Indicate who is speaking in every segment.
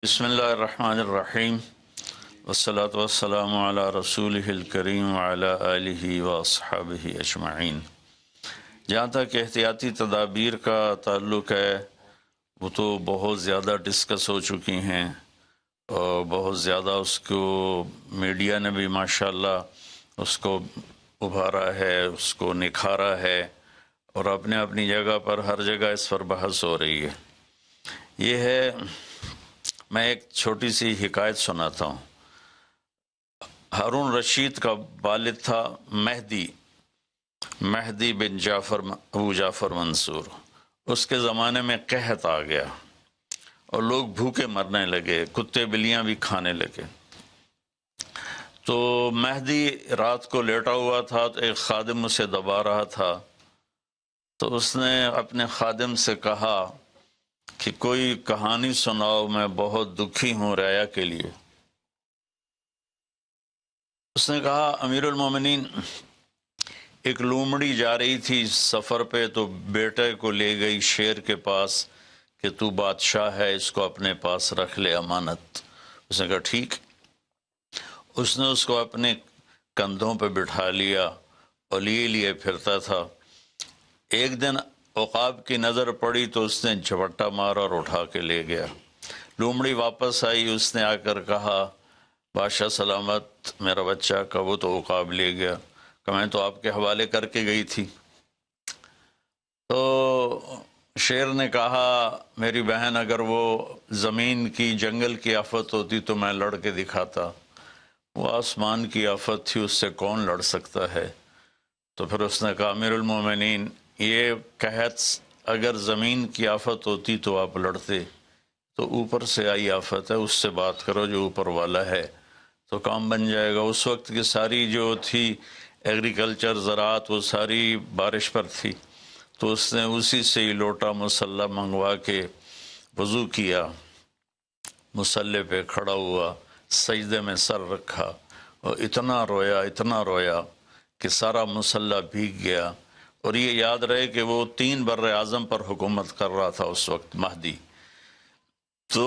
Speaker 1: بسم اللہ الرحمن الرحیم والصلاة والسلام علی رسولہ الکریم وعلی آلہ واصحابہ اجمعین۔ جہاں تک احتیاطی تدابیر کا تعلق ہے وہ تو بہت زیادہ ڈسکس ہو چکی ہیں اور بہت زیادہ اس کو میڈیا نے بھی ماشاءاللہ اس کو ابھارا ہے، اس کو نکھارا ہے اور اپنے اپنی جگہ پر ہر جگہ اس پر بحث ہو رہی ہے۔ یہ ہے، میں ایک چھوٹی سی حکایت سناتا ہوں۔ ہارون رشید کا والد تھا مہدی بن ابو جعفر منصور۔ اس کے زمانے میں قحط آ گیا اور لوگ بھوکے مرنے لگے، کتے بلیاں بھی کھانے لگے۔ تو مہدی رات کو لیٹا ہوا تھا تو ایک خادم اسے دبا رہا تھا، تو اس نے اپنے خادم سے کہا کہ کوئی کہانی سناؤ، میں بہت دکھی ہوں رعایا کے لیے۔ اس نے کہا امیر المومنین، ایک لومڑی جا رہی تھی سفر پہ تو بیٹے کو لے گئی شیر کے پاس کہ تو بادشاہ ہے، اس کو اپنے پاس رکھ لے امانت۔ اس نے کہا ٹھیک۔ اس نے اس کو اپنے کندھوں پہ بٹھا لیا اور لیے پھرتا تھا۔ ایک دن عقاب کی نظر پڑی تو اس نے جھپٹا مارا اور اٹھا کے لے گیا۔ لومڑی واپس آئی، اس نے آ کر کہا بادشاہ سلامت، میرا بچہ کا وہ تو عقاب لے گیا، کہ میں تو آپ کے حوالے کر کے گئی تھی۔ تو شیر نے کہا میری بہن، اگر وہ زمین کی جنگل کی آفت ہوتی تو میں لڑ کے دکھاتا، وہ آسمان کی آفت تھی، اس سے کون لڑ سکتا ہے؟ تو پھر اس نے کہا امیر المومنین، یہ قحط اگر زمین کی آفت ہوتی تو آپ لڑتے، تو اوپر سے آئی آفت ہے، اس سے بات کرو جو اوپر والا ہے تو کام بن جائے گا۔ اس وقت کی ساری جو تھی ایگریکلچر، زراعت، وہ ساری بارش پر تھی، تو اس نے اسی سے ہی لوٹا مسلح منگوا کے وضو کیا، مسلح پہ کھڑا ہوا، سجدے میں سر رکھا اور اتنا رویا کہ سارا مسلح بھیگ گیا۔ اور یہ یاد رہے کہ وہ 3 بر اعظم پر حکومت کر رہا تھا اس وقت مہدی۔ تو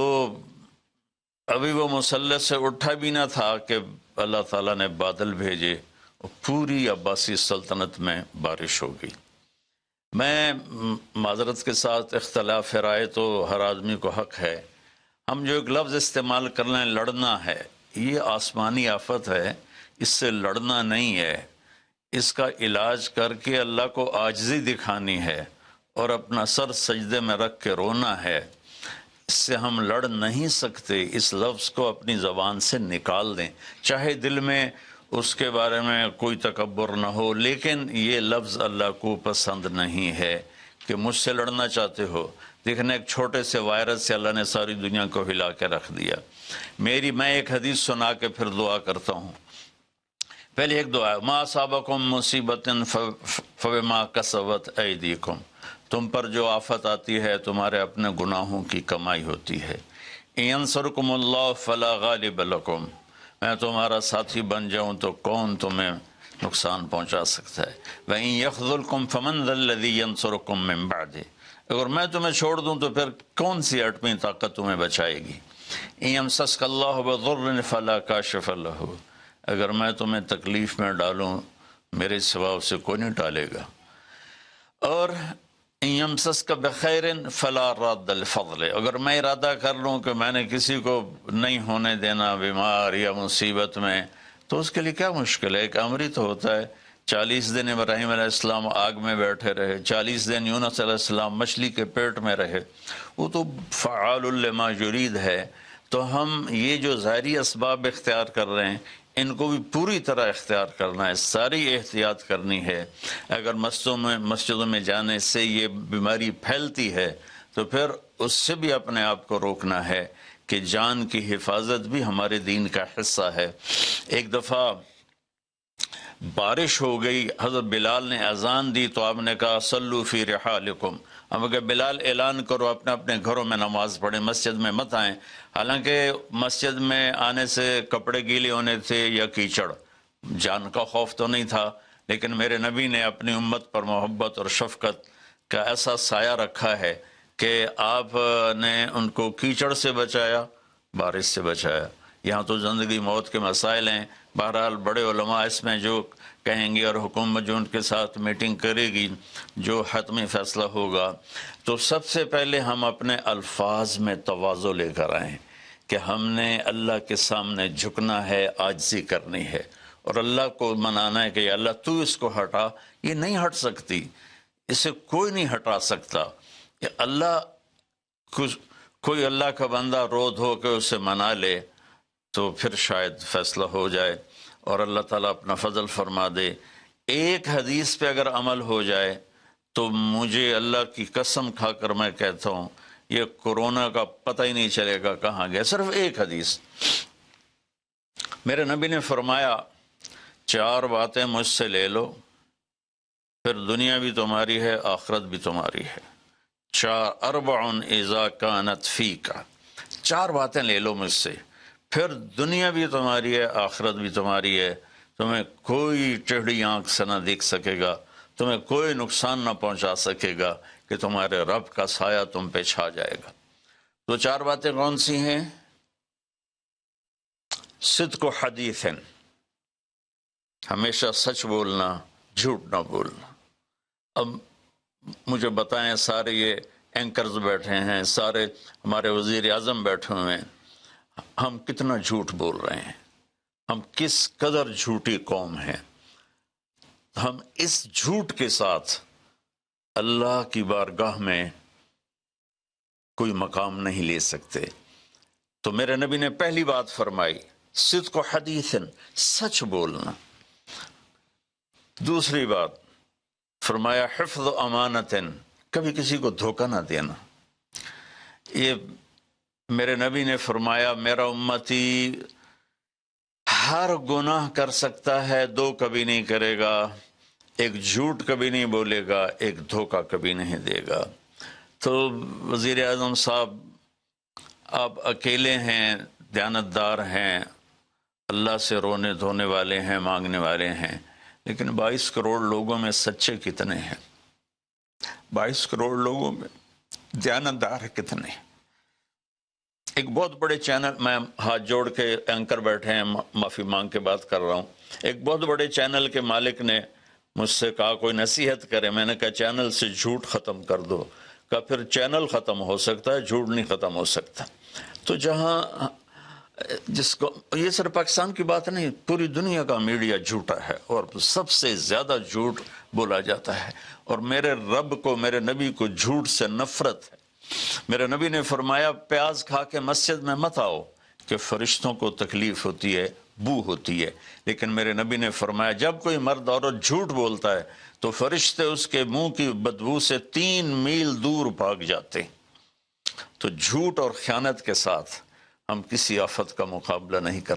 Speaker 1: ابھی وہ مسلح سے اٹھا بھی نہ تھا کہ اللہ تعالیٰ نے بادل بھیجے اور پوری عباسی سلطنت میں بارش ہو گئی۔ میں معذرت کے ساتھ، اختلاف رائے تو ہر آدمی کو حق ہے، ہم جو ایک لفظ استعمال کر لیں لڑنا ہے، یہ آسمانی آفت ہے، اس سے لڑنا نہیں ہے، اس کا علاج کر کے اللہ کو عاجزی دکھانی ہے اور اپنا سر سجدے میں رکھ کے رونا ہے۔ اس سے ہم لڑ نہیں سکتے، اس لفظ کو اپنی زبان سے نکال دیں، چاہے دل میں اس کے بارے میں کوئی تکبر نہ ہو، لیکن یہ لفظ اللہ کو پسند نہیں ہے کہ مجھ سے لڑنا چاہتے ہو۔ دیکھنا ایک چھوٹے سے وائرس سے اللہ نے ساری دنیا کو ہلا کے رکھ دیا۔ میں ایک حدیث سنا کے پھر دعا کرتا ہوں۔ پہلے ایک دعا ہے، ما اصابکم مصیبت فبما کسبت ایدیکم، تم پر جو آفت آتی ہے تمہارے اپنے گناہوں کی کمائی ہوتی ہے۔ ان ینصرکم اللہ فلا غالب لکم، میں تمہارا ساتھی بن جاؤں تو کون تمہیں نقصان پہنچا سکتا ہے۔ وَإِن يَخْذُلْكُمْ فَمَنْ ذَا الَّذِي يَنصُرُكُمْ مِنْ بَعْدِهِ، اگر میں تمہیں چھوڑ دوں تو پھر کون سی اٹمی طاقت تمہیں بچائے گی۔ إِن يَمْسَسْكَ اللَّهُ بِضُرٍّ فَلَا كَاشِفَ لَهُ، اگر میں تمہیں تکلیف میں ڈالوں میرے سوا اسے کوئی نہیں ٹالے گا۔ اور إِن يَمْسَسْكَ بِخَيْرٍ فَلَا رَادَّ لِفَضْلِهِ، اگر میں ارادہ کر لوں کہ میں نے کسی کو نہیں ہونے دینا بیمار یا مصیبت میں، تو اس کے لیے کیا مشکل ہے؟ ایک امر ہی تو ہوتا ہے۔ 40 دن ابراہیم علیہ السلام آگ میں بیٹھے رہے، 40 دن یونس علیہ السلام مچھلی کے پیٹ میں رہے، وہ تو فعال لما یرید ہے۔ تو ہم یہ جو ظاہری اسباب اختیار کر رہے ہیں ان کو بھی پوری طرح اختیار کرنا ہے، ساری احتیاط کرنی ہے۔ اگر مسجدوں میں جانے سے یہ بیماری پھیلتی ہے تو پھر اس سے بھی اپنے آپ کو روکنا ہے کہ جان کی حفاظت بھی ہمارے دین کا حصہ ہے۔ ایک دفعہ بارش ہو گئی، حضرت بلال نے اذان دی تو آپ نے کہا صلو فی رحالکم، ہم کہ بلال اعلان کرو اپنے اپنے گھروں میں نماز پڑھیں، مسجد میں مت آئیں۔ حالانکہ مسجد میں آنے سے کپڑے گیلے ہونے تھے یا کیچڑ، جان کا خوف تو نہیں تھا، لیکن میرے نبی نے اپنی امت پر محبت اور شفقت کا ایسا سایہ رکھا ہے کہ آپ نے ان کو کیچڑ سے بچایا بارش سے بچایا۔ یہاں تو زندگی موت کے مسائل ہیں، بہرحال بڑے علماء اس میں جو کہیں گے اور حکومت جو ان کے ساتھ میٹنگ کرے گی، جو حتمی فیصلہ ہوگا، تو سب سے پہلے ہم اپنے الفاظ میں تواضع لے کر آئیں کہ ہم نے اللہ کے سامنے جھکنا ہے، عاجزی کرنی ہے، اور اللہ کو منانا ہے کہ اللہ تو اس کو ہٹا، یہ نہیں ہٹ سکتی، اسے کوئی نہیں ہٹا سکتا۔ کہ اللہ کوئی اللہ کا بندہ رو دھو کے اسے منا لے تو پھر شاید فیصلہ ہو جائے اور اللہ تعالیٰ اپنا فضل فرما دے۔ ایک حدیث پہ اگر عمل ہو جائے تو مجھے اللہ کی قسم کھا کر میں کہتا ہوں یہ کورونا کا پتہ ہی نہیں چلے گا کہاں گیا۔ صرف ایک حدیث، میرے نبی نے فرمایا 4 باتیں مجھ سے لے لو، پھر دنیا بھی تمہاری ہے، آخرت بھی تمہاری ہے۔ 4 اذا کانت فیک، 4 باتیں لے لو مجھ سے، پھر دنیا بھی تمہاری ہے، آخرت بھی تمہاری ہے، تمہیں کوئی ٹیڑھی آنکھ سے نہ دیکھ سکے گا، تمہیں کوئی نقصان نہ پہنچا سکے گا کہ تمہارے رب کا سایہ تم پہ چھا جائے گا۔ تو 4 باتیں کون سی ہیں؟ صدق و حدیث، ہمیشہ سچ بولنا، جھوٹ نہ بولنا۔ اب مجھے بتائیں، سارے یہ اینکرز بیٹھے ہیں، سارے ہمارے وزیر اعظم بیٹھے ہوئے ہیں، ہم کتنا جھوٹ بول رہے ہیں، ہم کس قدر جھوٹی قوم ہیں۔ ہم اس جھوٹ کے ساتھ اللہ کی بارگاہ میں کوئی مقام نہیں لے سکتے۔ تو میرے نبی نے پہلی بات فرمائی صدق و حدیث، سچ بولنا۔ دوسری بات فرمایا حفظ امانت، کبھی کسی کو دھوکہ نہ دینا۔ یہ میرے نبی نے فرمایا میرا امتی ہر گناہ کر سکتا ہے، 2 کبھی نہیں کرے گا، ایک جھوٹ کبھی نہیں بولے گا، ایک دھوکہ کبھی نہیں دے گا۔ تو وزیر اعظم صاحب آپ اکیلے ہیں، دیانتدار ہیں، اللہ سے رونے دھونے والے ہیں، مانگنے والے ہیں، لیکن 22 کروڑ لوگوں میں سچے کتنے ہیں؟ 22 کروڑ لوگوں میں دیانتدار کتنے ہیں؟ ایک بہت بڑے چینل، میں ہاتھ جوڑ کے اینکر بیٹھے ہیں، معافی مانگ کے بات کر رہا ہوں، ایک بہت بڑے چینل کے مالک نے مجھ سے کہا کوئی نصیحت کرے۔ میں نے کہا چینل سے جھوٹ ختم کر دو۔ کہا پھر چینل ختم ہو سکتا ہے، جھوٹ نہیں ختم ہو سکتا۔ تو جہاں جس کو، یہ صرف پاکستان کی بات نہیں، پوری دنیا کا میڈیا جھوٹا ہے اور سب سے زیادہ جھوٹ بولا جاتا ہے، اور میرے رب کو، میرے نبی کو جھوٹ سے نفرت ہے۔ میرے نبی نے فرمایا پیاز کھا کے مسجد میں مت آؤ کہ فرشتوں کو تکلیف ہوتی ہے، بو ہوتی ہے، لیکن میرے نبی نے فرمایا جب کوئی مرد عورت جھوٹ بولتا ہے تو فرشتے اس کے منہ کی بدبو سے 3 میل دور بھاگ جاتے۔ تو جھوٹ اور خیانت کے ساتھ ہم کسی آفت کا مقابلہ نہیں کر